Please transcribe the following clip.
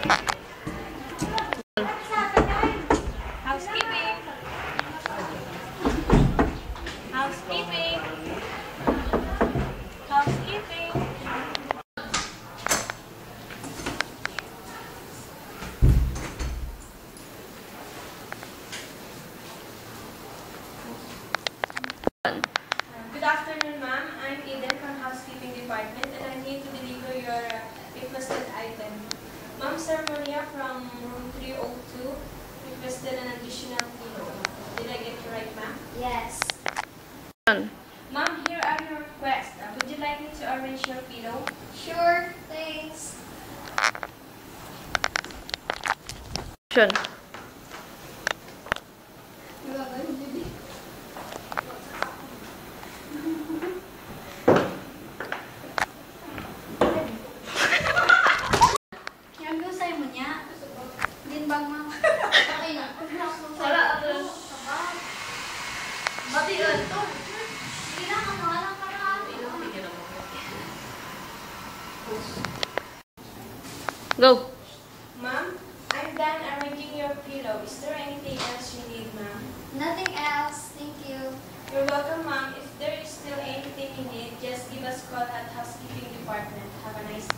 Housekeeping. Housekeeping. Housekeeping. Good afternoon, ma'am. I'm Eden from Housekeeping Department, and I'm here to deliver your requested item. Ma'am, Sir Maria from room 302 requested an additional pillow. Did I get you right, ma'am? Yes. Ma'am, here are your requests. Would you like me to arrange your pillow? Sure, thanks. Yang gusay mo niya? Ginbang ma'am. Okay na. Wala ako. Bati to. Sige na, kamahalang ka na. Go. Ma'am, I'm done arranging your pillow. Is there anything else you need, ma'am? Nothing else. Thank you. You're welcome, ma'am. If there is still anything you need, just give us a call at Housekeeping Department. Have a nice day.